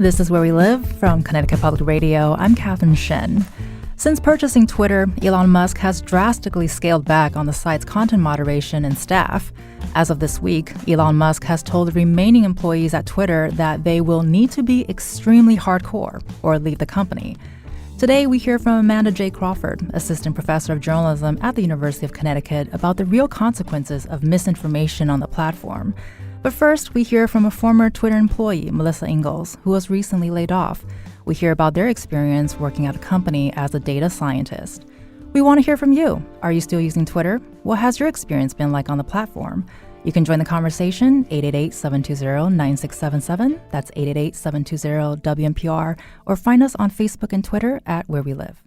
This is Where We Live from Connecticut Public Radio. I'm Catherine Shen. Since purchasing Twitter, Elon Musk has drastically scaled back on the site's content moderation and staff. As of this week, Elon Musk has told the remaining employees at Twitter that they will need to be extremely hardcore or leave the company. Today, we hear from Amanda J Crawford, assistant professor of journalism at the University of Connecticut, about the real consequences of misinformation on the platform. But first, we hear from a former Twitter employee, Melissa Ingalls, who was recently laid off. We hear about their experience working at the company as a data scientist. We want to hear from you. Are you still using Twitter? What has your experience been like on the platform? You can join the conversation, 888-720-9677. That's 888-720-WNPR. Or find us on Facebook and Twitter at Where We Live.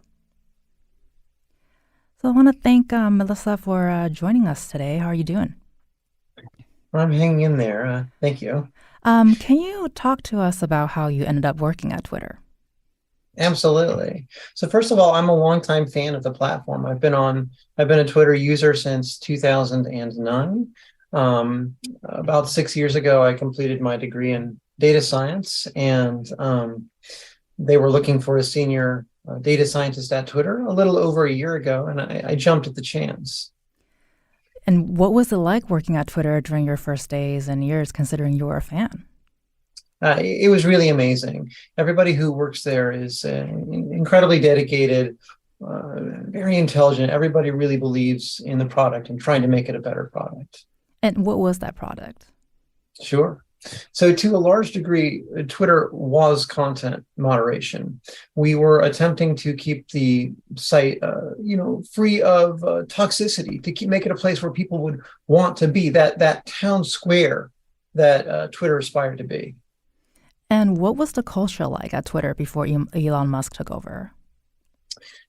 So I want to thank Melissa for joining us today. How are you doing? I'm hanging in there. Thank you. Can you talk to us about how you ended up working at Twitter? Absolutely. So first of all, I'm a longtime fan of the platform. I've been a Twitter user since 2009. About 6 years ago, I completed my degree in data science, and they were looking for a senior data scientist at Twitter a little over a year ago, and I jumped at the chance. And what was it like working at Twitter during your first days and years, considering you were a fan? It was really amazing. Everybody who works there is incredibly dedicated, very intelligent. Everybody really believes in the product and trying to make it a better product. And what was that product? Sure. So to a large degree, Twitter was content moderation. We were attempting to keep the site, free of toxicity, to make it a place where people would want to be, that town square that Twitter aspired to be. And what was the culture like at Twitter before Elon Musk took over?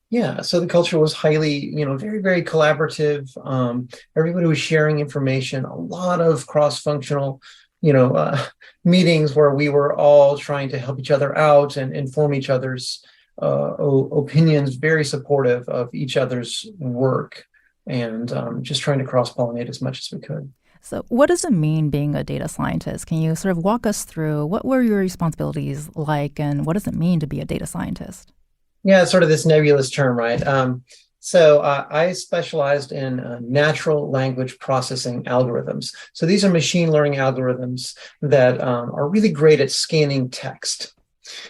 Yeah, so the culture was highly, very, very collaborative. Everybody was sharing information, a lot of cross-functional meetings where we were all trying to help each other out and inform each other's opinions, very supportive of each other's work, and just trying to cross-pollinate as much as we could. So what does it mean being a data scientist? Can you sort of walk us through what were your responsibilities like, and what does it mean to be a data scientist? Yeah, it's sort of this nebulous term, right? So I specialized in natural language processing algorithms. So these are machine learning algorithms that are really great at scanning text.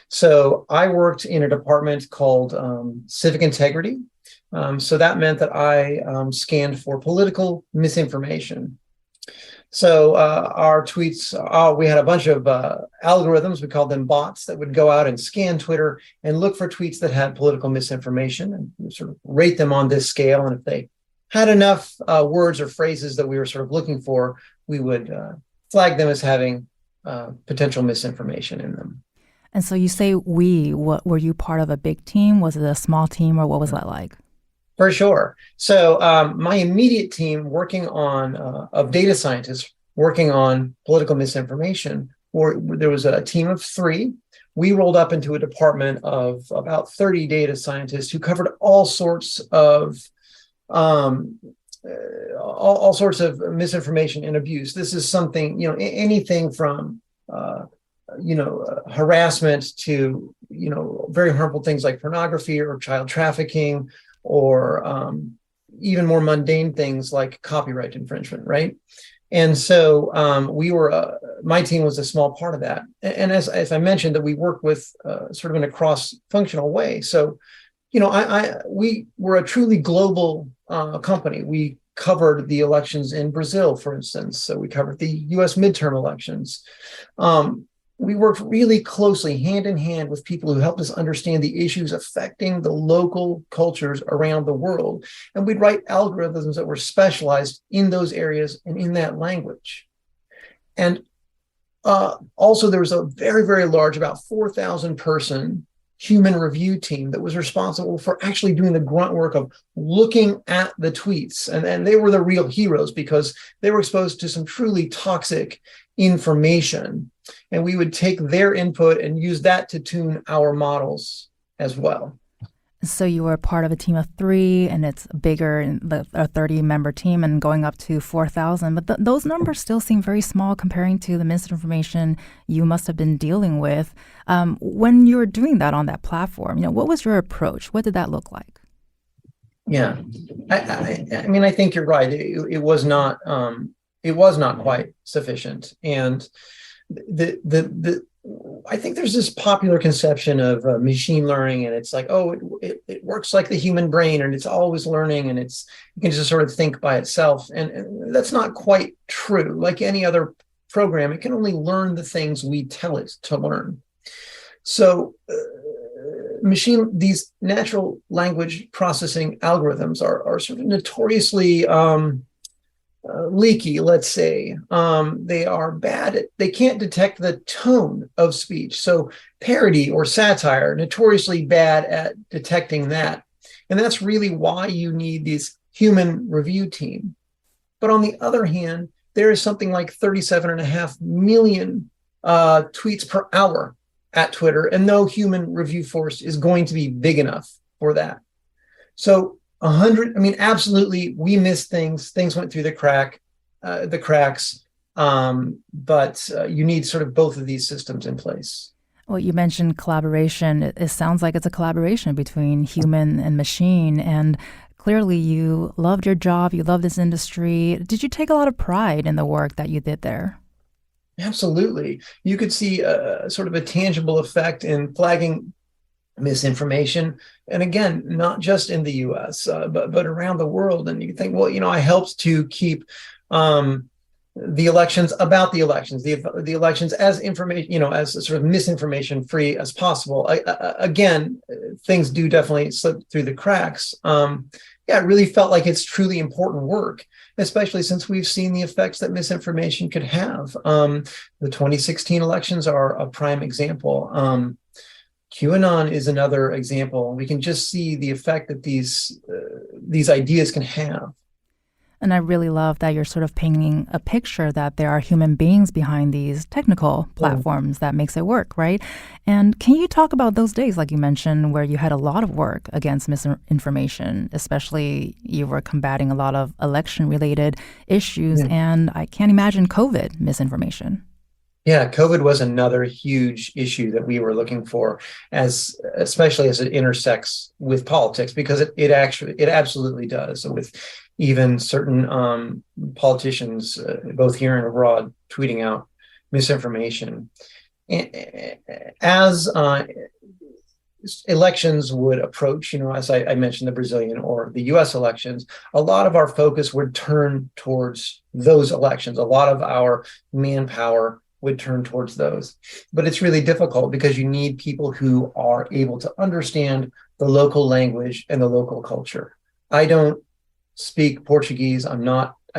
So I worked in a department called civic integrity. So that meant that I scanned for political misinformation. So our tweets, we had a bunch of algorithms, we called them bots, that would go out and scan Twitter and look for tweets that had political misinformation and sort of rate them on this scale. And if they had enough words or phrases that we were sort of looking for, we would flag them as having potential misinformation in them. And so you say were you part of a big team? Was it a small team, or what was that like? For sure. So my immediate team of data scientists working on political misinformation, there was a team of 3. We rolled up into a department of about 30 data scientists who covered all sorts of misinformation and abuse. This is something, anything from harassment to very harmful things like pornography or child trafficking, or even more mundane things like copyright infringement, right? And so my team was a small part of that. And as I mentioned, that we work with sort of in a cross-functional way. So, we were a truly global company. We covered the elections in Brazil, for instance. So we covered the US midterm elections. We worked really closely, hand in hand, with people who helped us understand the issues affecting the local cultures around the world. And we'd write algorithms that were specialized in those areas and in that language. And also, there was a very, very large, about 4,000 person human review team that was responsible for actually doing the grunt work of looking at the tweets. And they were the real heroes because they were exposed to some truly toxic information. And we would take their input and use that to tune our models as well. So you were part of a team of three, and it's bigger, a 30-member team, and going up to 4,000. But those numbers still seem very small comparing to the misinformation you must have been dealing with. When you were doing that on that platform, what was your approach? What did that look like? Yeah, I mean, I think you're right. It was not quite sufficient, and the I think there's this popular conception of machine learning, and it's like, oh, it works like the human brain, and it's always learning, and it can just sort of think by itself, and that's not quite true. Like any other program, it can only learn the things we tell it to learn. So these natural language processing algorithms are sort of notoriously leaky, let's say. They are bad. They can't detect the tone of speech. So parody or satire, notoriously bad at detecting that. And that's really why you need this human review team. But on the other hand, there is something like 37.5 million tweets per hour at Twitter, and no human review force is going to be big enough for that. So 100, I mean, absolutely, we missed things. Things went through the cracks. But you need sort of both of these systems in place. Well, you mentioned collaboration. It sounds like it's a collaboration between human and machine. And clearly you loved your job. You love this industry. Did you take a lot of pride in the work that you did there? Absolutely. You could see sort of a tangible effect in flagging misinformation. And again, not just in the US, but around the world. And you think, well, I helped to keep the elections about the elections, the elections as information, as sort of misinformation free as possible. Again, things do definitely slip through the cracks. Yeah, it really felt like it's truly important work, especially since we've seen the effects that misinformation could have. The 2016 elections are a prime example. QAnon is another example. We can just see the effect that these ideas can have. And I really love that you're sort of painting a picture that there are human beings behind these technical platforms that makes it work, right? And can you talk about those days, like you mentioned, where you had a lot of work against misinformation, especially you were combating a lot of election-related issues, and I can't imagine COVID misinformation. Yeah, COVID was another huge issue that we were looking for, especially as it intersects with politics, because it absolutely does. So with even certain politicians, both here and abroad, tweeting out misinformation, as elections would approach, as I mentioned, the Brazilian or the US elections, a lot of our focus would turn towards those elections. A lot of our manpower would turn towards those. But it's really difficult because you need people who are able to understand the local language and the local culture. I don't speak Portuguese. I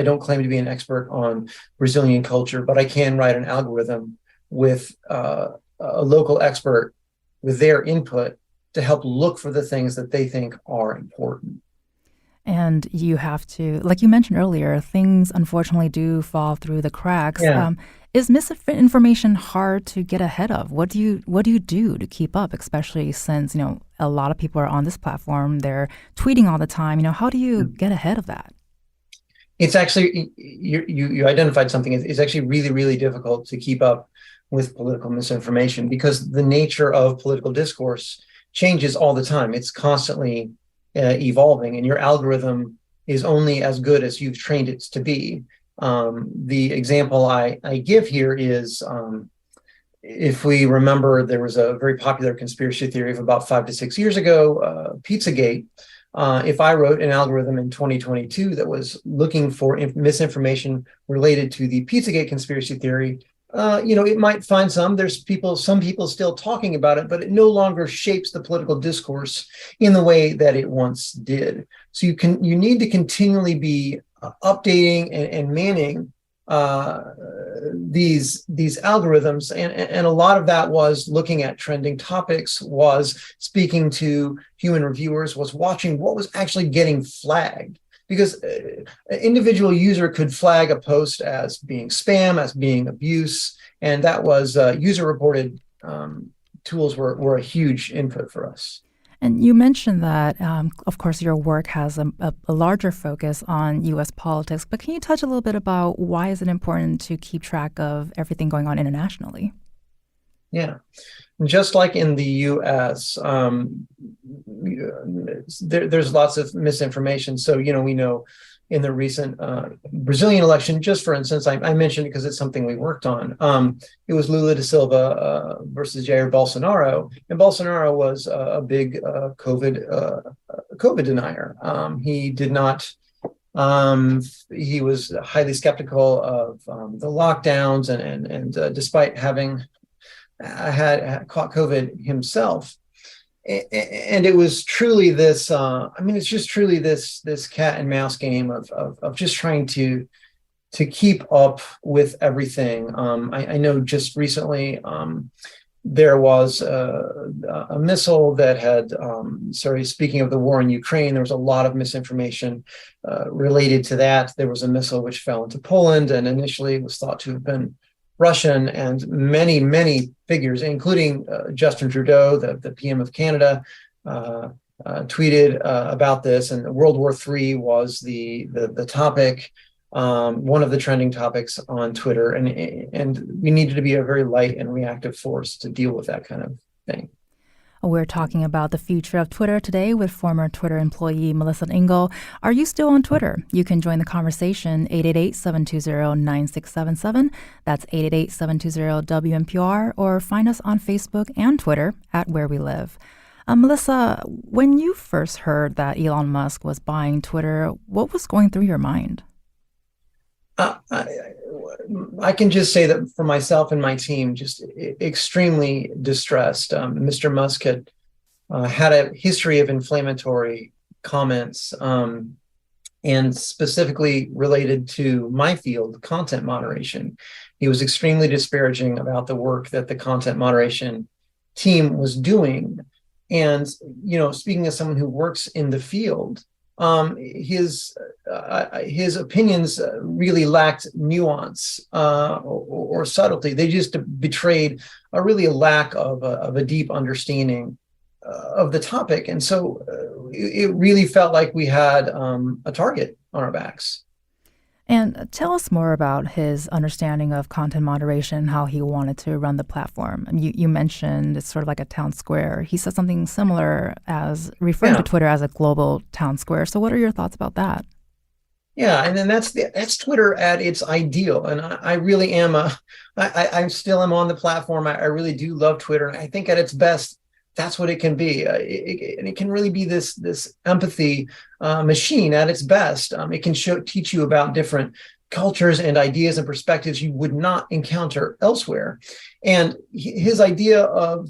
don't claim to be an expert on Brazilian culture, but I can write an algorithm with a local expert with their input to help look for the things that they think are important. And you have to, like you mentioned earlier, things unfortunately do fall through the cracks. Yeah. Is misinformation hard to get ahead of? What do you do to keep up, especially since, a lot of people are on this platform, they're tweeting all the time. How do you get ahead of that? It's actually, you identified something. It's actually really, really difficult to keep up with political misinformation because the nature of political discourse changes all the time. It's constantly evolving, and your algorithm is only as good as you've trained it to be. The example I give here is, if we remember, there was a very popular conspiracy theory of about 5 to 6 years ago, Pizzagate. If I wrote an algorithm in 2022 that was looking for misinformation related to the Pizzagate conspiracy theory, it might find some people still talking about it, but it no longer shapes the political discourse in the way that it once did. So you need to continually be updating and manning these algorithms, and a lot of that was looking at trending topics, was speaking to human reviewers, was watching what was actually getting flagged. Because an individual user could flag a post as being spam, as being abuse, and that was user-reported tools were a huge input for us. And you mentioned that, of course, your work has a larger focus on U.S. politics, but can you touch a little bit about why is it important to keep track of everything going on internationally? Yeah. Just like in the U.S., there's lots of misinformation. So, we know in the recent Brazilian election, just for instance, I mentioned it because it's something we worked on. It was Lula da Silva versus Jair Bolsonaro, and Bolsonaro was a big COVID denier. He did not. He was highly skeptical of the lockdowns, and despite having had caught COVID himself. And it was truly this, it's just truly this cat and mouse game of just trying to keep up with everything. I know just recently there was a missile that had, speaking of the war in Ukraine, there was a lot of misinformation related to that. There was a missile which fell into Poland, and initially it was thought to have been Russian, and many, many figures, including Justin Trudeau, the PM of Canada, tweeted about this. And World War III was the topic, one of the trending topics on Twitter. And we needed to be a very light and reactive force to deal with that kind of thing. We're talking about the future of Twitter today with former Twitter employee Melissa Engel. Are you still on Twitter? You can join the conversation, 888-720-9677. That's 888-720-WNPR, or find us on Facebook and Twitter at Where We Live. Melissa, when you first heard that Elon Musk was buying Twitter, what was going through your mind? I can just say that for myself and my team, just extremely distressed. Mr. Musk had a history of inflammatory comments, and specifically related to my field, content moderation. He was extremely disparaging about the work that the content moderation team was doing. And, speaking as someone who works in the field, his opinions really lacked nuance or subtlety. They just betrayed a lack of a deep understanding of the topic, and so it really felt like we had a target on our backs. And tell us more about his understanding of content moderation, how he wanted to run the platform. You mentioned it's sort of like a town square. He said something similar as referring to Twitter as a global town square. So what are your thoughts about that? Yeah, and then that's Twitter at its ideal. And I really am I still am on the platform. I really do love Twitter. And I think at its best, that's what it can be. And it can really be this empathy machine at its best. It can teach you about different cultures and ideas and perspectives you would not encounter elsewhere. And his idea of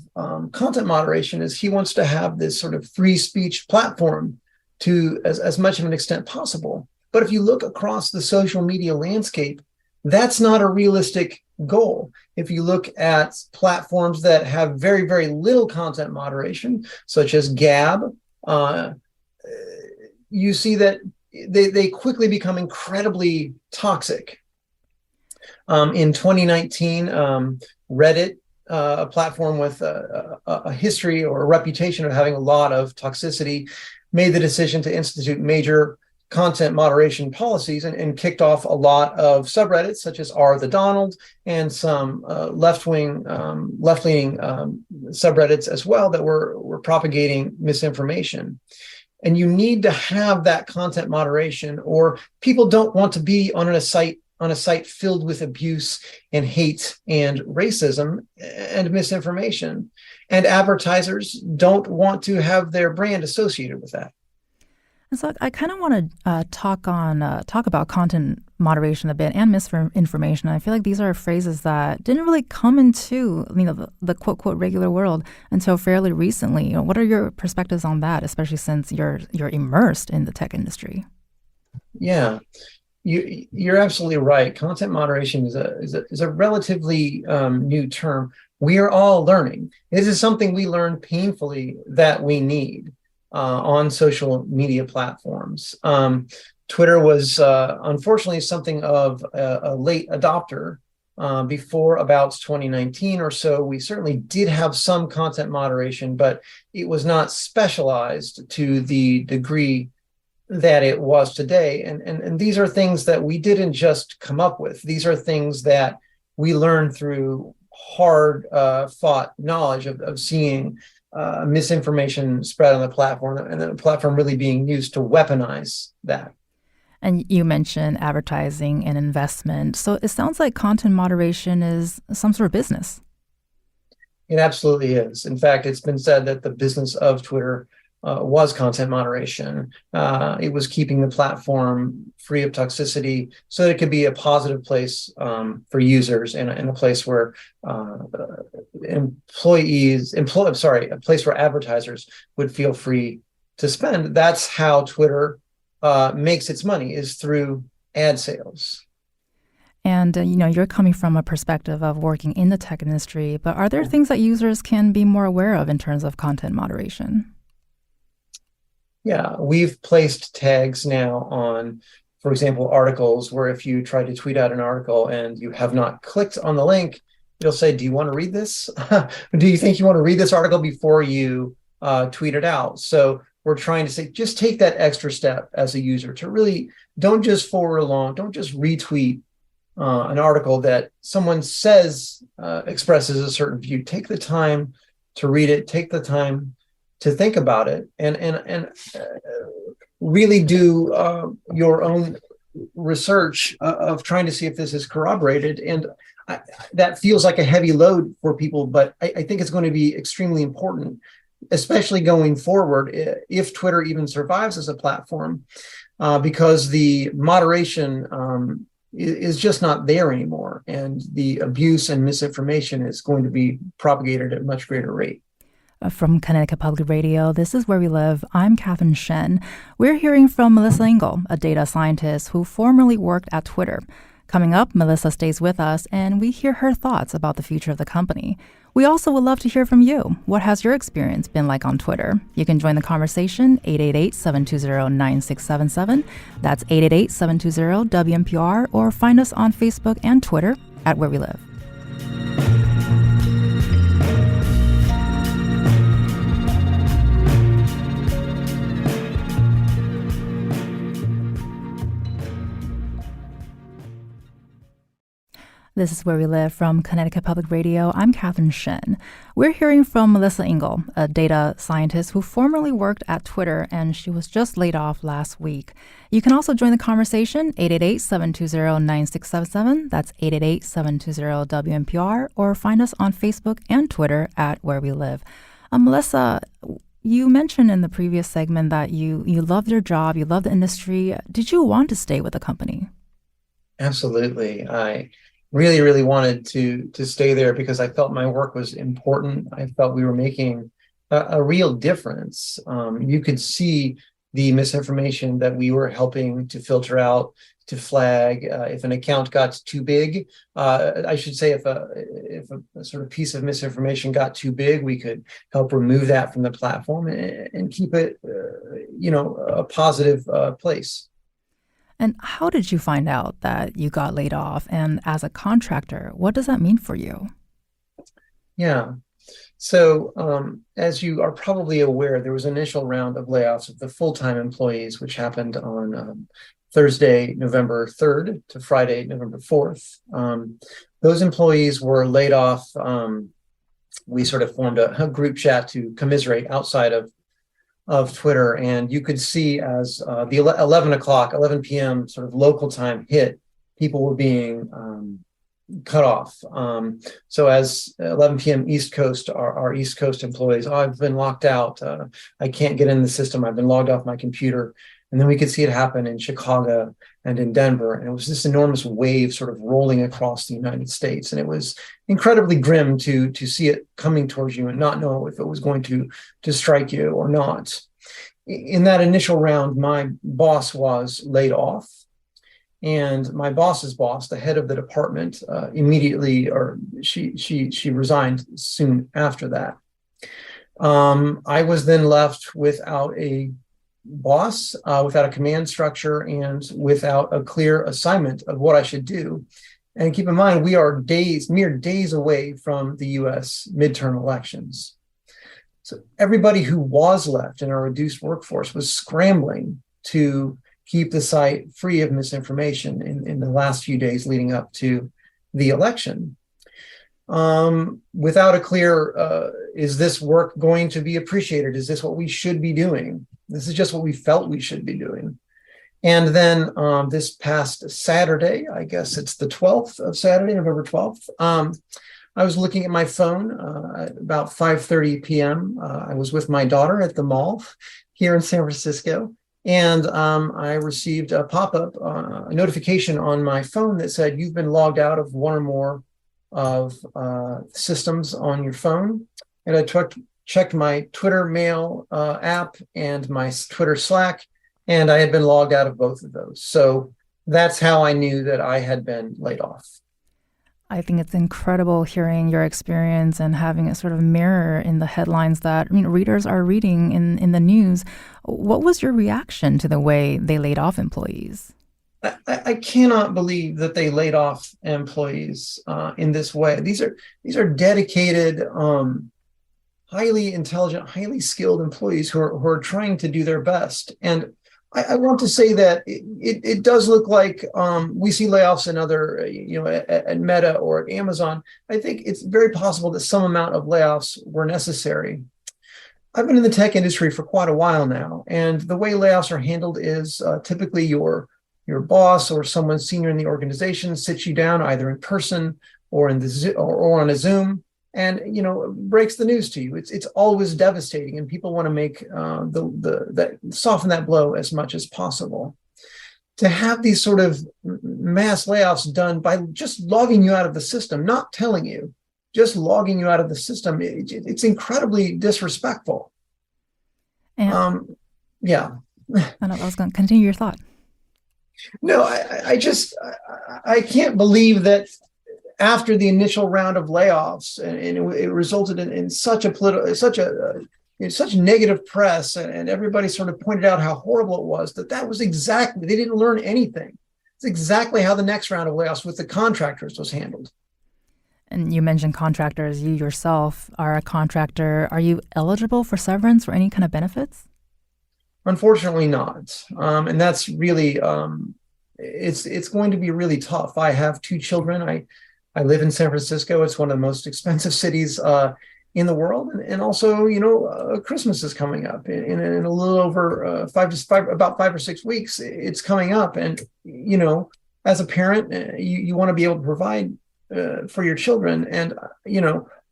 content moderation is he wants to have this sort of free speech platform to as much of an extent possible. But if you look across the social media landscape, that's not a realistic goal. If you look at platforms that have very, very little content moderation, such as Gab, you see that they quickly become incredibly toxic. In 2019, Reddit, a platform with a history or a reputation of having a lot of toxicity, made the decision to institute major content moderation policies and kicked off a lot of subreddits such as R the Donald and some left-leaning subreddits as well that were propagating misinformation. And you need to have that content moderation, or people don't want to be on a site filled with abuse and hate and racism and misinformation. And advertisers don't want to have their brand associated with that. And so I kind of want to talk about content moderation a bit and misinformation. I feel like these are phrases that didn't really come into the quote quote regular world until fairly recently. What are your perspectives on that, especially since you're immersed in the tech industry? Yeah, you're absolutely right. Content moderation is a relatively new term. We are all learning. This is something we learn painfully that we need on social media platforms. Twitter was unfortunately something of a late adopter before about 2019 or so, we certainly did have some content moderation, but it was not specialized to the degree that it was today. And these are things that we didn't just come up with. These are things that we learned through hard fought knowledge of seeing misinformation spread on the platform, and the platform really being used to weaponize that. And you mentioned advertising and investment. So it sounds like content moderation is some sort of business. It absolutely is. In fact, it's been said that the business of Twitter was content moderation. It was keeping the platform free of toxicity so that it could be a positive place for users, and a place where a place where advertisers would feel free to spend. That's how Twitter makes its money, is through ad sales. And, you're coming from a perspective of working in the tech industry, but are there things that users can be more aware of in terms of content moderation? Yeah, we've placed tags now on, for example, articles where if you try to tweet out an article and you have not clicked on the link, it'll say, do you want to read this? Do you think you want to read this article before you tweet it out? So we're trying to say, just take that extra step as a user to really don't just forward along, don't just retweet an article that someone says expresses a certain view. Take the time to read it, take the time to think about it, and really do your own research of trying to see if this is corroborated. And that feels like a heavy load for people, but I think it's going to be extremely important, especially going forward, if Twitter even survives as a platform, because the moderation is just not there anymore, and the abuse and misinformation is going to be propagated at a much greater rate. From Connecticut Public Radio, this is Where We Live. I'm Catherine Shen. We're hearing from Melissa Engel, a data scientist who formerly worked at Twitter. Coming up, Melissa stays with us, and we hear her thoughts about the future of the company. We also would love to hear from you. What has your experience been like on Twitter? You can join the conversation, 888-720-9677. That's 888-720-WNPR, or find us on Facebook and Twitter at Where We Live. This is Where We Live from Connecticut Public Radio. I'm Catherine Shen. We're hearing from Melissa Engel, a data scientist who formerly worked at Twitter, and she was just laid off last week. You can also join the conversation, 888-720-9677. That's 888-720-WNPR, or find us on Facebook and Twitter at Where We Live. Melissa, you mentioned in the previous segment that you loved your job, you loved the industry. Did you want to stay with the company? Absolutely. I really, really wanted to stay there because I felt my work was important. I felt we were making a real difference. You could see the misinformation that we were helping to filter out, to flag. If an account got too big, I should say, if a sort of piece of misinformation got too big, we could help remove that from the platform and keep it, a positive place. And how did you find out that you got laid off? And as a contractor, what does that mean for you? Yeah. So as you are probably aware, there was an initial round of layoffs of the full-time employees, which happened on Thursday, November 3rd to Friday, November 4th. Those employees were laid off. We sort of formed a group chat to commiserate outside of Twitter, and you could see as the 11 p.m. sort of local time hit, people were being cut off. So as 11 p.m. East Coast, our East Coast employees, I've been locked out. I can't get in the system. I've been logged off my computer. And then we could see it happen in Chicago and in Denver. And it was this enormous wave sort of rolling across the United States. And it was incredibly grim to see it coming towards you and not know if it was going to strike you or not. In that initial round, my boss was laid off. And my boss's boss, the head of the department, immediately, or she resigned soon after that. I was then left without a boss, without a command structure, and without a clear assignment of what I should do. And keep in mind, we are mere days away from the US midterm elections. So everybody who was left in our reduced workforce was scrambling to keep the site free of misinformation in the last few days leading up to the election. Without a clear, is this work going to be appreciated? Is this what we should be doing? This is just what we felt we should be doing. And then this past Saturday, I guess it's the 12th of Saturday, November 12th, I was looking at my phone at about 5:30 p.m. I was with my daughter at the mall here in San Francisco, and I received a pop-up, a notification on my phone that said, you've been logged out of one or more of systems on your phone. And I checked my Twitter mail app and my Twitter Slack, and I had been logged out of both of those. So that's how I knew that I had been laid off. I think it's incredible hearing your experience and having a sort of mirror in the headlines that readers are reading in the news. What was your reaction to the way they laid off employees? I cannot believe that they laid off employees in this way. These are dedicated, highly intelligent, highly skilled employees who are trying to do their best. And I want to say that it does look like we see layoffs in other, at Meta or at Amazon. I think it's very possible that some amount of layoffs were necessary. I've been in the tech industry for quite a while now, and the way layoffs are handled is typically your boss or someone senior in the organization sits you down either in person or or on a Zoom, and breaks the news to you. It's always devastating, and people want to make soften that blow as much as possible. To have these sort of mass layoffs done by just logging you out of the system, not telling you, just logging you out of the system, it's incredibly disrespectful. And yeah. I was going to continue your thought. No, I can't believe that after the initial round of layoffs, and it resulted in such negative press, and everybody sort of pointed out how horrible it was, that was exactly, they didn't learn anything. It's exactly how the next round of layoffs with the contractors was handled. And you mentioned contractors. You yourself are a contractor. Are you eligible for severance or any kind of benefits? Unfortunately not. And that's really, it's going to be really tough. I have two children. I live in San Francisco. It's one of the most expensive cities in the world. And also, Christmas is coming up in a little over about 5 or 6 weeks. It's coming up. And, as a parent, you want to be able to provide for your children. And,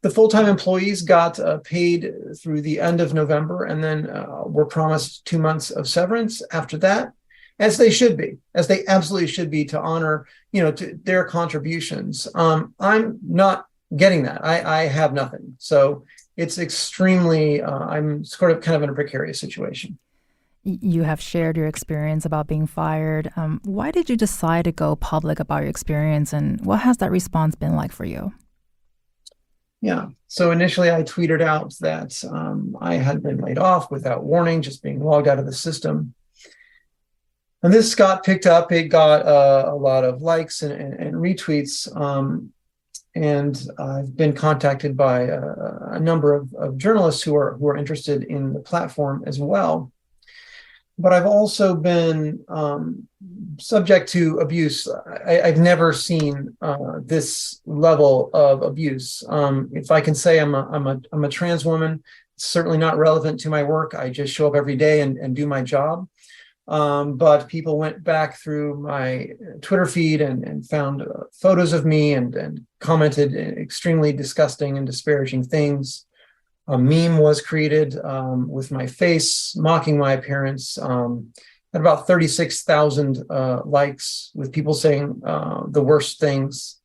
the full-time employees got paid through the end of November, and then were promised 2 months of severance after that, as they should be, as they absolutely should be, to honor, to their contributions. I'm not getting that. I have nothing. So it's extremely, I'm sort of kind of in a precarious situation. You have shared your experience about being fired. Why did you decide to go public about your experience, and what has that response been like for you? Yeah. So initially I tweeted out that I had been laid off without warning, just being logged out of the system. And this got picked up. It got a lot of likes and retweets. And I've been contacted by a number of journalists who are interested in the platform as well. But I've also been subject to abuse. I've never seen this level of abuse. If I can say I'm a trans woman, it's certainly not relevant to my work. I just show up every day and do my job. But people went back through my Twitter feed and found photos of me and commented extremely disgusting and disparaging things. A meme was created with my face, mocking my appearance. Had about 36,000 likes, with people saying the worst things.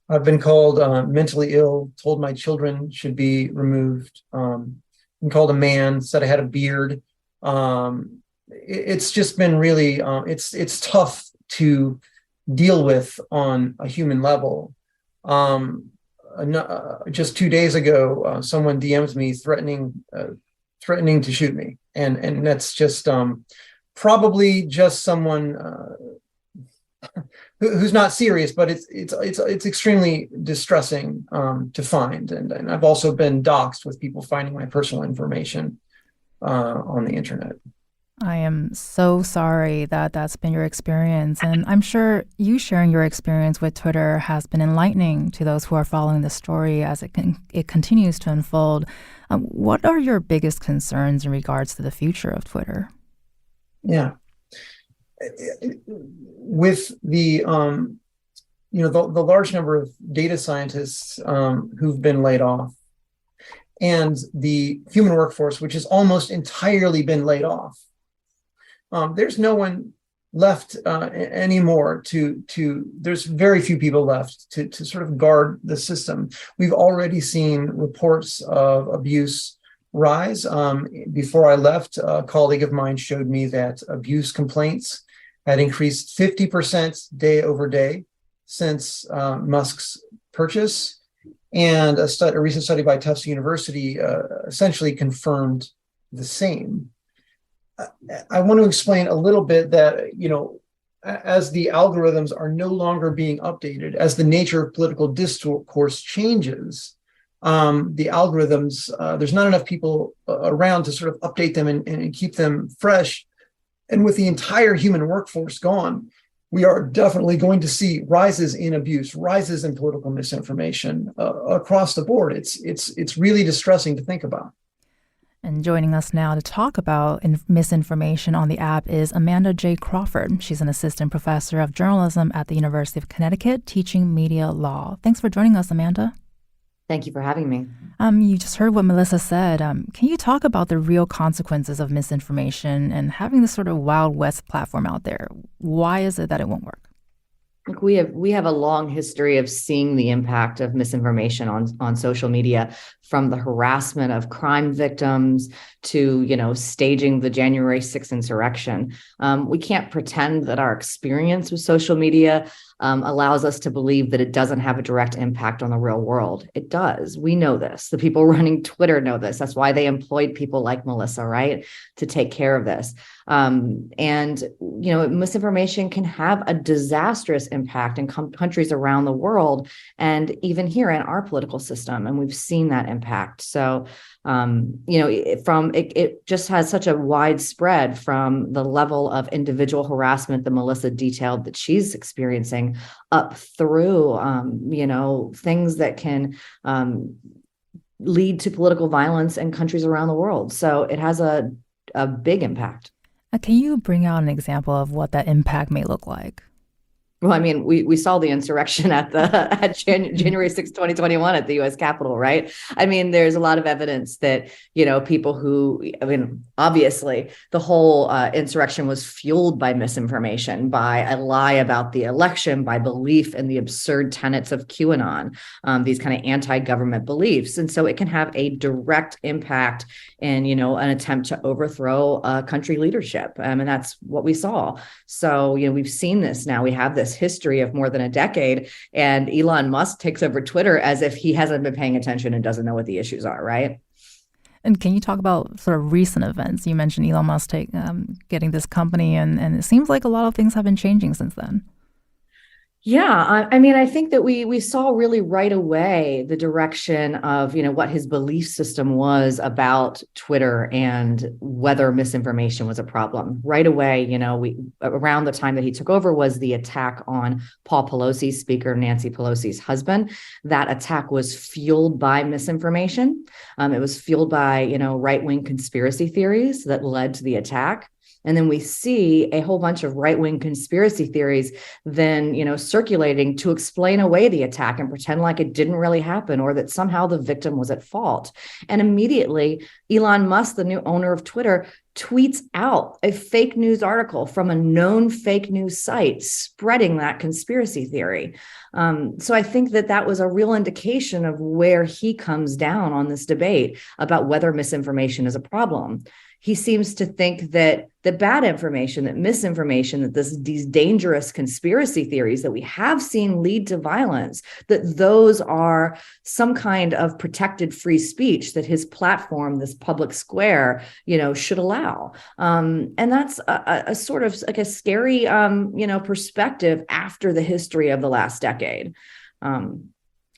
I've been called mentally ill, told my children should be removed, been called a man, said I had a beard. It's just been really, it's tough to deal with on a human level. Just 2 days ago, someone DM'd me threatening to shoot me, and that's just probably just someone who's not serious, but it's extremely distressing to find. And I've also been doxxed with people finding my personal information on the internet. I am so sorry that that's been your experience. And I'm sure you sharing your experience with Twitter has been enlightening to those who are following the story as it continues to unfold. What are your biggest concerns in regards to the future of Twitter? Yeah. With the the large number of data scientists who've been laid off, and the human workforce, which has almost entirely been laid off, there's no one left anymore there's very few people left to sort of guard the system. We've already seen reports of abuse rise. Before I left, a colleague of mine showed me that abuse complaints had increased 50% day over day since Musk's purchase. And a recent study by Tufts University essentially confirmed the same. I want to explain a little bit that, as the algorithms are no longer being updated, as the nature of political discourse changes, the algorithms, there's not enough people around to sort of update them and keep them fresh. And with the entire human workforce gone, we are definitely going to see rises in abuse, rises in political misinformation across the board. It's really distressing to think about. And joining us now to talk about misinformation on the app is Amanda J Crawford. She's an assistant professor of journalism at the University of Connecticut, teaching media law. Thanks for joining us, Amanda. Thank you for having me. You just heard what Melissa said. Can you talk about the real consequences of misinformation and having this sort of Wild West platform out there? Why is it that it won't work? Look, we have a long history of seeing the impact of misinformation on social media, from the harassment of crime victims to, staging the January 6th insurrection. We can't pretend that our experience with social media allows us to believe that it doesn't have a direct impact on the real world. It does. We know this. The people running Twitter know this. That's why they employed people like Melissa, right, to take care of this. Misinformation can have a disastrous impact in countries around the world, and even here in our political system. And we've seen that impact. So, it just has such a widespread, from the level of individual harassment that Melissa detailed that she's experiencing, up through, things that can lead to political violence in countries around the world. So it has a big impact. Can you bring out an example of what that impact may look like? Well, I mean, we saw the insurrection at January 6, 2021 at the U.S. Capitol, right? I mean, there's a lot of evidence that, people obviously the whole insurrection was fueled by misinformation, by a lie about the election, by belief in the absurd tenets of QAnon, these kind of anti-government beliefs. And so it can have a direct impact in, an attempt to overthrow country leadership. And that's what we saw. So, we've seen this now. We have this history of more than a decade, and Elon Musk takes over Twitter as if he hasn't been paying attention and doesn't know what the issues are, right? And can you talk about sort of recent events? You mentioned Elon Musk getting this company, and it seems like a lot of things have been changing since then. Yeah, I think that we saw really right away the direction of, what his belief system was about Twitter and whether misinformation was a problem. Right away, we around the time that he took over was the attack on Paul Pelosi, Speaker Nancy Pelosi's husband. That attack was fueled by misinformation. It was fueled by, right-wing conspiracy theories that led to the attack. And then we see a whole bunch of right-wing conspiracy theories then, circulating to explain away the attack and pretend like it didn't really happen, or that somehow the victim was at fault. And immediately, Elon Musk, the new owner of Twitter, tweets out a fake news article from a known fake news site spreading that conspiracy theory. So I think that was a real indication of where he comes down on this debate about whether misinformation is a problem. he seems to think that the bad information, that misinformation, that these dangerous conspiracy theories that we have seen lead to violence, that those are some kind of protected free speech that his platform, this public square, should allow. And that's a sort of like a scary, perspective after the history of the last decade.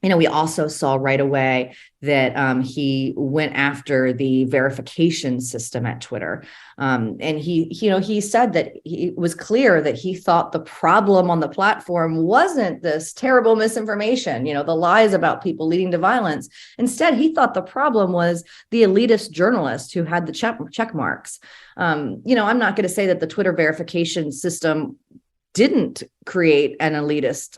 We also saw right away that he went after the verification system at Twitter. And he said that it was clear that he thought the problem on the platform wasn't this terrible misinformation, the lies about people leading to violence. Instead, he thought the problem was the elitist journalists who had the check marks. I'm not going to say that the Twitter verification system didn't create an elitist,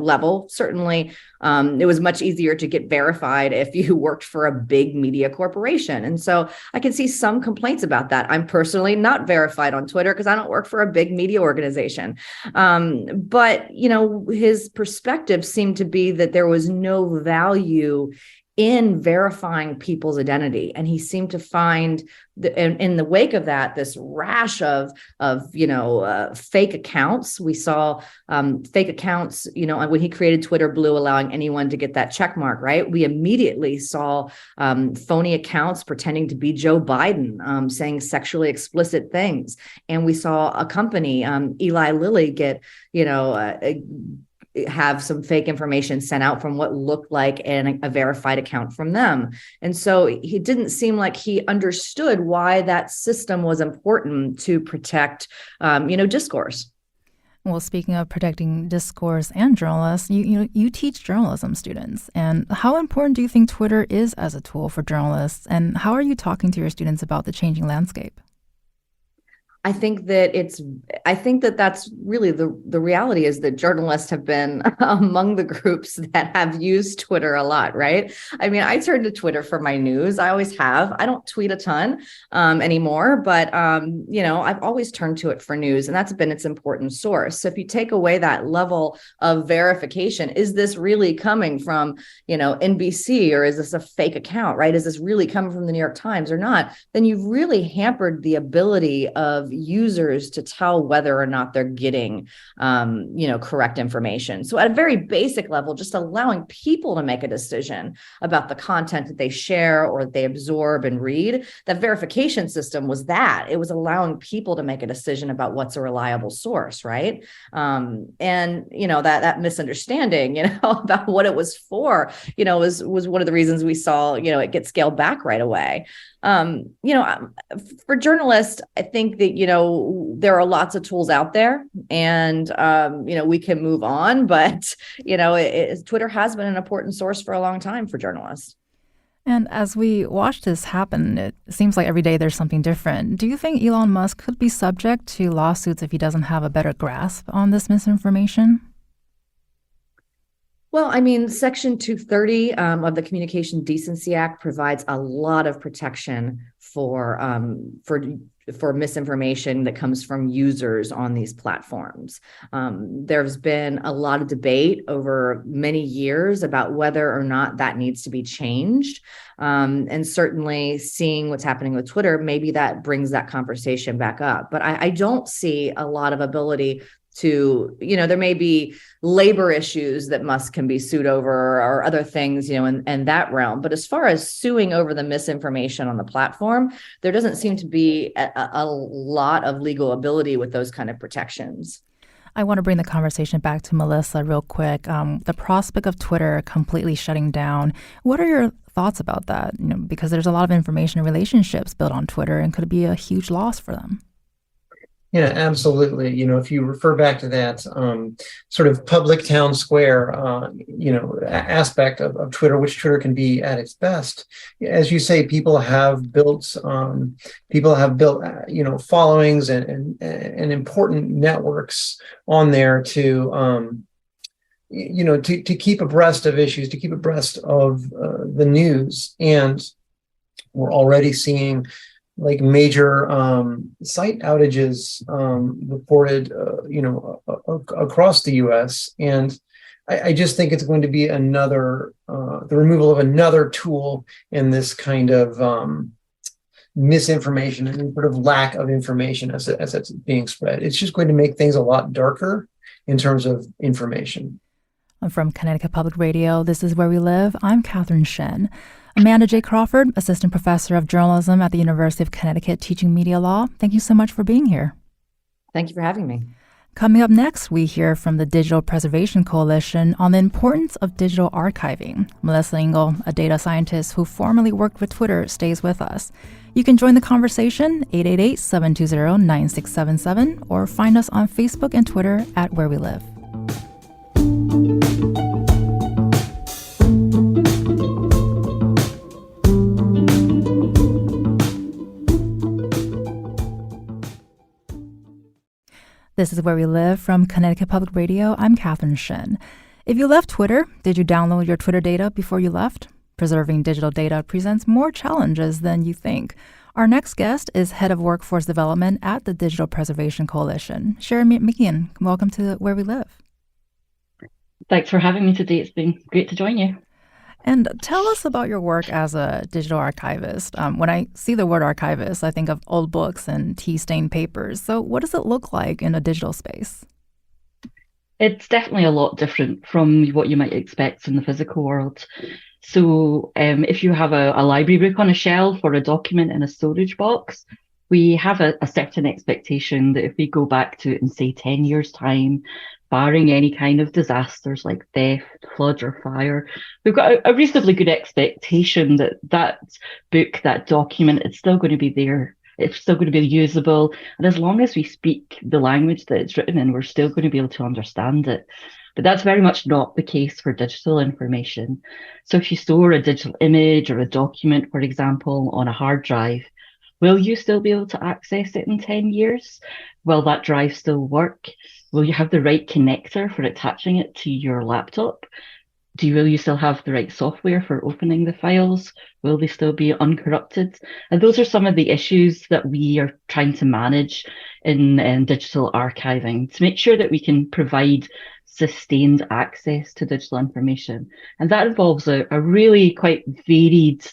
level. Certainly, it was much easier to get verified if you worked for a big media corporation. And so I can see some complaints about that. I'm personally not verified on Twitter because I don't work for a big media organization. But his perspective seemed to be that there was no value in verifying people's identity. And he seemed to find in the wake of that, this rash of fake accounts. We saw fake accounts, when he created Twitter Blue, allowing anyone to get that check mark, right? We immediately saw phony accounts pretending to be Joe Biden, saying sexually explicit things. And we saw a company, Eli Lilly, get, have some fake information sent out from what looked like a verified account from them. And so he didn't seem like he understood why that system was important to protect, discourse. Well, speaking of protecting discourse and journalists, you teach journalism students. And how important do you think Twitter is as a tool for journalists? And how are you talking to your students about the changing landscape? I think that that's really the reality, is that journalists have been among the groups that have used Twitter a lot, right? I mean, I turn to Twitter for my news. I always have. I don't tweet a ton anymore, but, I've always turned to it for news, and that's been its important source. So if you take away that level of verification, is this really coming from, NBC, or is this a fake account, right? Is this really coming from the New York Times or not? Then you've really hampered the ability of users to tell whether or not they're getting, correct information. So at a very basic level, just allowing people to make a decision about the content that they share or they absorb and read, that verification system was that. It was allowing people to make a decision about what's a reliable source, right? That misunderstanding, about what it was for, was one of the reasons we saw, it get scaled back right away. For journalists, I think that, there are lots of tools out there, and, we can move on, but, Twitter has been an important source for a long time for journalists. And as we watch this happen, it seems like every day there's something different. Do you think Elon Musk could be subject to lawsuits if he doesn't have a better grasp on this misinformation? Well, I mean, Section 230 of the Communication Decency Act provides a lot of protection for misinformation that comes from users on these platforms. There's been a lot of debate over many years about whether or not that needs to be changed. And certainly seeing what's happening with Twitter, maybe that brings that conversation back up. But I don't see a lot of ability to, there may be labor issues that Musk can be sued over, or other things, in that realm. But as far as suing over the misinformation on the platform, there doesn't seem to be a lot of legal ability with those kind of protections. I want to bring the conversation back to Melissa real quick. The prospect of Twitter completely shutting down. What are your thoughts about that? Because there's a lot of information and relationships built on Twitter, and could it be a huge loss for them? Yeah, absolutely. If you refer back to that sort of public town square, aspect of Twitter, which Twitter can be at its best, as you say, people have built, followings and important networks on there to keep abreast of issues, to keep abreast of the news, and we're already seeing like major site outages reported, across the U.S. And I just think it's going to be the removal of another tool in this kind of misinformation and sort of lack of information as it's being spread. It's just going to make things a lot darker in terms of information. From Connecticut Public Radio, this is Where We Live. I'm Catherine Shen. Amanda J Crawford, Assistant Professor of Journalism at the University of Connecticut, teaching media law. Thank you so much for being here. Thank you for having me. Coming up next, we hear from the Digital Preservation Coalition on the importance of digital archiving. Melissa Engel, a data scientist who formerly worked with Twitter, stays with us. You can join the conversation, 888-720-9677, or find us on Facebook and Twitter at Where We Live. This is Where We Live from Connecticut Public Radio. I'm Catherine Shen. If you left Twitter, did you download your Twitter data before you left? Preserving digital data presents more challenges than you think. Our next guest is Head of Workforce Development at the Digital Preservation Coalition, Sharon McMeekin. Welcome to Where We Live. Thanks for having me today. It's been great to join you. And tell us about your work as a digital archivist. When I see the word archivist, I think of old books and tea-stained papers. So what does it look like in a digital space? It's definitely a lot different from what you might expect in the physical world. So if you have a library book on a shelf or a document in a storage box, we have a certain expectation that if we go back to it in, say, 10 years' time, barring any kind of disasters like theft, flood or fire, we've got a reasonably good expectation that that book, that document, it's still going to be there. It's still going to be usable. And as long as we speak the language that it's written in, we're still going to be able to understand it. But that's very much not the case for digital information. So if you store a digital image or a document, for example, on a hard drive, will you still be able to access it in 10 years? Will that drive still work? Will you have the right connector for attaching it to your laptop? Will you still have the right software for opening the files? Will they still be uncorrupted? And those are some of the issues that we are trying to manage in digital archiving to make sure that we can provide sustained access to digital information. And that involves a really quite varied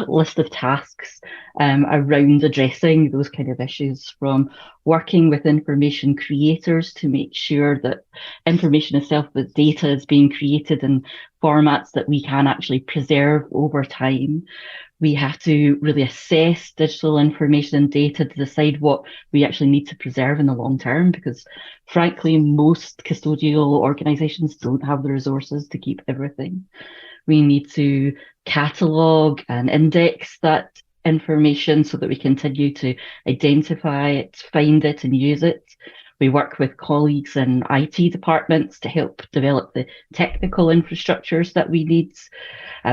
list of tasks around addressing those kind of issues, from working with information creators to make sure that information itself, the data, is being created in formats that we can actually preserve over time. We have to really assess digital information and data to decide what we actually need to preserve in the long term, because frankly, most custodial organizations don't have the resources to keep everything. We need to catalog and index that information so that we continue to identify it, find it, and use it. We work with colleagues in IT departments to help develop the technical infrastructures that we need.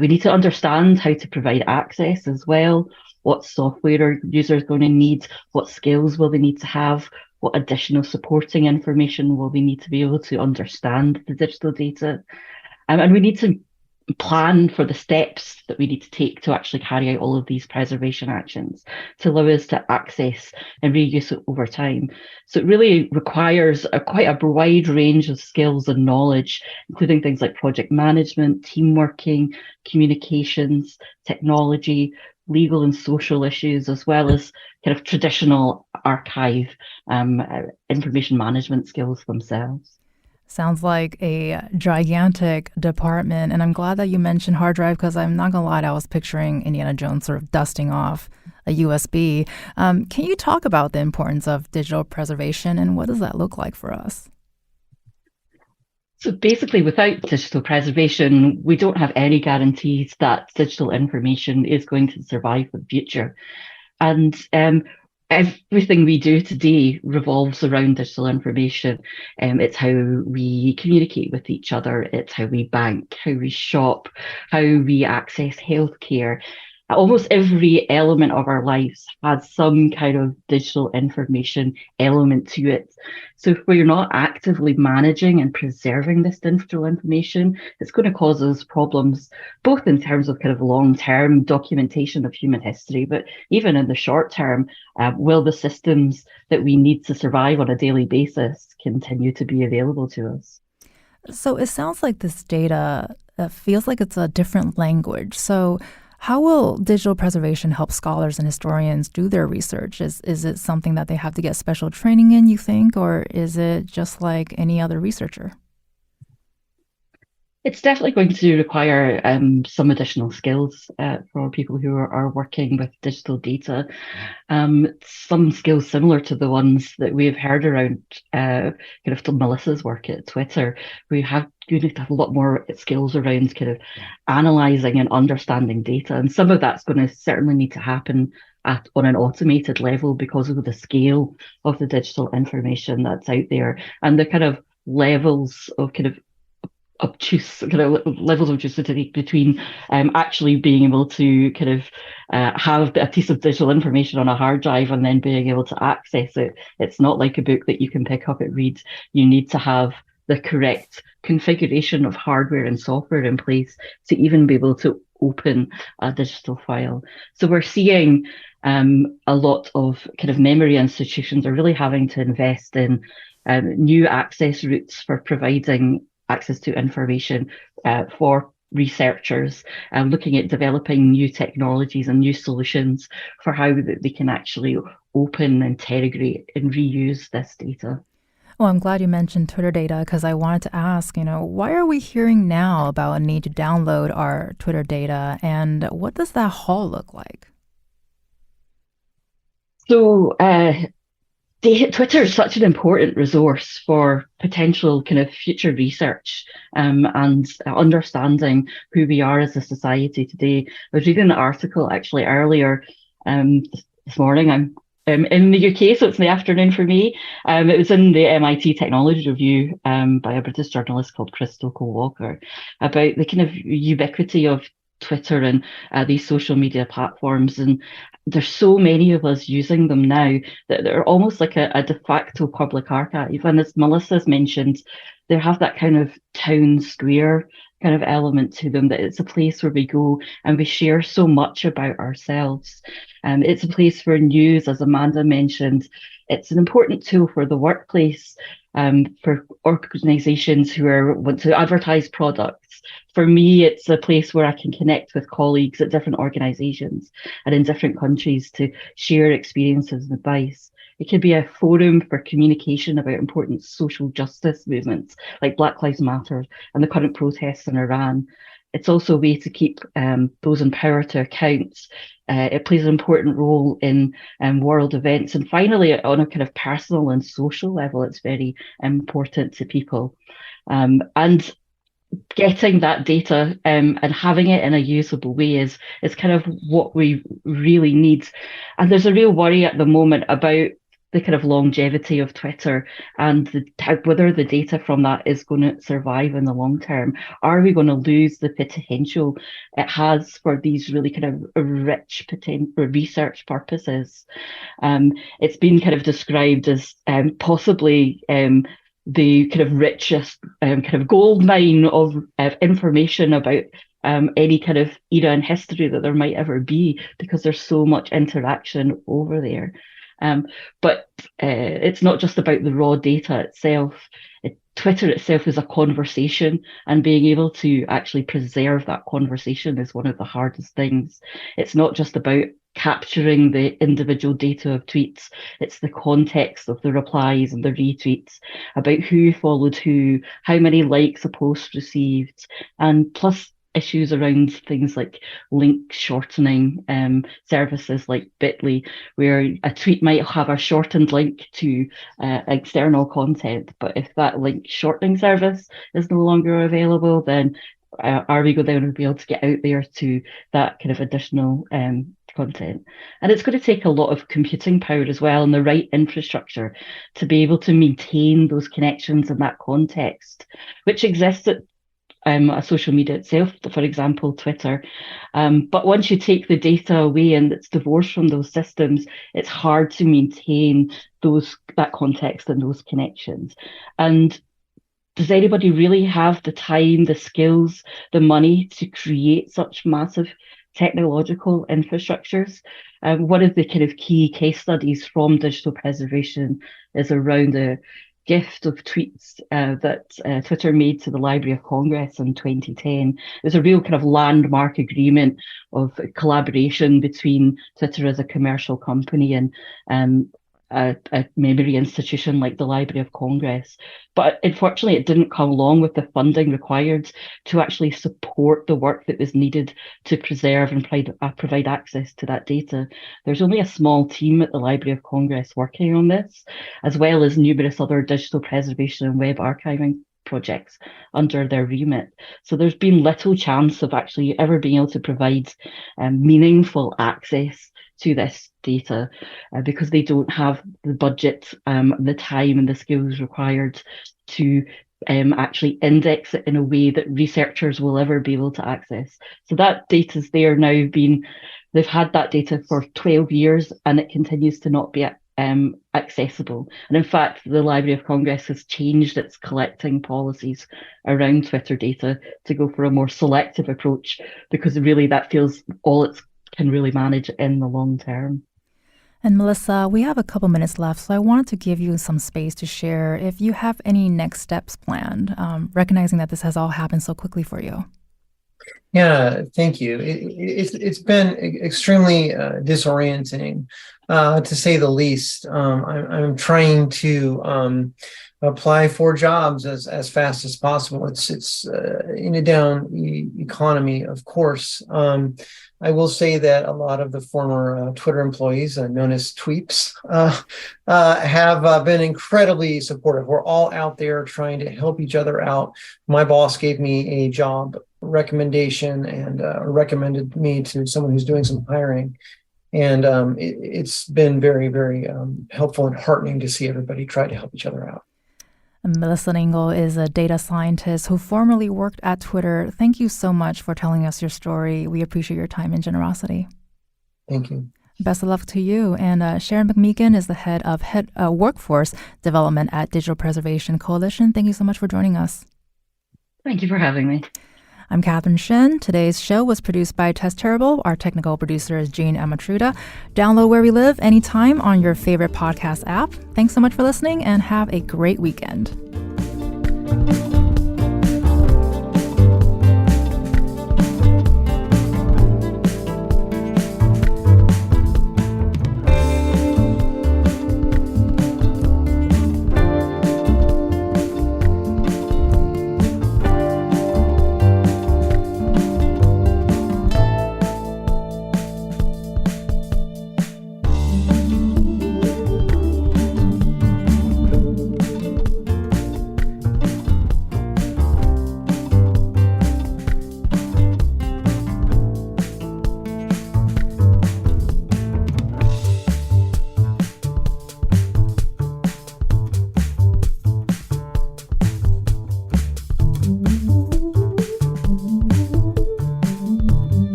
We need to understand how to provide access as well. What software are users going to need? What skills will they need to have? What additional supporting information will they need to be able to understand the digital data? And we need to plan for the steps that we need to take to actually carry out all of these preservation actions to allow us to access and reuse it over time. So it really requires quite a wide range of skills and knowledge, including things like project management, team working, communications, technology, legal and social issues, as well as kind of traditional archive information management skills themselves. Sounds like a gigantic department. And I'm glad that you mentioned hard drive, because I'm not going to lie, I was picturing Indiana Jones sort of dusting off a USB. Can you talk about the importance of digital preservation and what does that look like for us? So basically, without digital preservation, we don't have any guarantees that digital information is going to survive for the future. And everything we do today revolves around digital information. It's how we communicate with each other. It's how we bank, how we shop, how we access healthcare. Almost every element of our lives has some kind of digital information element to it. So if we're not actively managing and preserving this digital information, it's going to cause us problems, both in terms of kind of long-term documentation of human history, but even in the short term, will the systems that we need to survive on a daily basis continue to be available to us? So it sounds like this data feels like it's a different language. So How will digital preservation help scholars and historians do their research? Is it something that they have to get special training in, you think, or is it just like any other researcher? It's definitely going to require some additional skills for people who are working with digital data. Some skills similar to the ones that we have heard around kind of Melissa's work at Twitter. You need to have a lot more skills around kind of analysing and understanding data. And some of that's going to certainly need to happen on an automated level because of the scale of the digital information that's out there and the kind of levels of kind of obtuse kind of levels of obtusity between actually being able to kind of have a piece of digital information on a hard drive and then being able to access it. It's not like a book that you can pick up and read. You need to have the correct configuration of hardware and software in place to even be able to open a digital file. So we're seeing a lot of kind of memory institutions are really having to invest in new access routes for providing access to information for researchers, looking at developing new technologies and new solutions for how they can actually open, interrogate, and reuse this data. Well, I'm glad you mentioned Twitter data because I wanted to ask, why are we hearing now about a need to download our Twitter data, and what does that haul look like? So, Twitter is such an important resource for potential kind of future research and understanding who we are as a society today. I was reading an article actually earlier this morning. I'm in the UK, so it's in the afternoon for me. It was in the MIT Technology Review by a British journalist called Crystal Cole-Walker about the kind of ubiquity of Twitter and these social media platforms, and there's so many of us using them now that they're almost like a de facto public archive. And as Melissa's mentioned, they have that kind of town square kind of element to them, that it's a place where we go and we share so much about ourselves. It's a place for news, as Amanda mentioned. It's an important tool for the workplace, for organisations who want to advertise products. For me, it's a place where I can connect with colleagues at different organisations and in different countries to share experiences and advice. It could be a forum for communication about important social justice movements like Black Lives Matter and the current protests in Iran. It's also a way to keep those in power to account. It plays an important role in world events. And finally, on a kind of personal and social level, it's very important to people. And getting that data and having it in a usable way is kind of what we really need. And there's a real worry at the moment about the kind of longevity of Twitter and whether the data from that is going to survive in the long term. Are we going to lose the potential it has for these really kind of rich research purposes? It's been kind of described as possibly the kind of richest kind of gold mine of information about any kind of era in history that there might ever be, because there's so much interaction over there. But it's not just about the raw data itself. Twitter itself is a conversation, and being able to actually preserve that conversation is one of the hardest things. It's not just about capturing the individual data of tweets. It's the context of the replies and the retweets, about who followed who, how many likes a post received, and plus issues around things like link shortening services like Bitly, where a tweet might have a shortened link to external content, but if that link shortening service is no longer available, then are we going to be able to get out there to that kind of additional content? And it's going to take a lot of computing power as well, and the right infrastructure to be able to maintain those connections in that context, which exists at a social media itself, for example, Twitter. But once you take the data away and it's divorced from those systems, it's hard to maintain that context and those connections. And does anybody really have the time, the skills, the money to create such massive technological infrastructures? One of the kind of key case studies from digital preservation is around the gift of tweets that Twitter made to the Library of Congress in 2010. It was a real kind of landmark agreement of collaboration between Twitter as a commercial company and a memory institution like the Library of Congress. But unfortunately, it didn't come along with the funding required to actually support the work that was needed to preserve and provide access to that data. There's only a small team at the Library of Congress working on this, as well as numerous other digital preservation and web archiving projects under their remit. So there's been little chance of actually ever being able to provide meaningful access to this data because they don't have the budget, the time and the skills required to actually index it in a way that researchers will ever be able to access. So that data's there now they've had that data for 12 years and it continues to not be accessible. And in fact, the Library of Congress has changed its collecting policies around Twitter data to go for a more selective approach because really that feels all it can really manage in the long term. And Melissa, we have a couple minutes left, so I wanted to give you some space to share if you have any next steps planned, recognizing that this has all happened so quickly for you. Yeah, thank you. It's been extremely disorienting, to say the least. I'm trying to apply for jobs as fast as possible. It's in a down economy, of course. I will say that a lot of the former Twitter employees, known as tweeps, have been incredibly supportive. We're all out there trying to help each other out. My boss gave me a job recommendation and recommended me to someone who's doing some hiring. And it's been very, very helpful and heartening to see everybody try to help each other out. Melissa Engel is a data scientist who formerly worked at Twitter. Thank you so much for telling us your story. We appreciate your time and generosity. Thank you. Best of luck to you. And Sharon McMeekin is the head of workforce development at Digital Preservation Coalition. Thank you so much for joining us. Thank you for having me. I'm Catherine Shen. Today's show was produced by Tess Terrible. Our technical producer is Jane Amatruda. Download Where We Live anytime on your favorite podcast app. Thanks so much for listening and have a great weekend.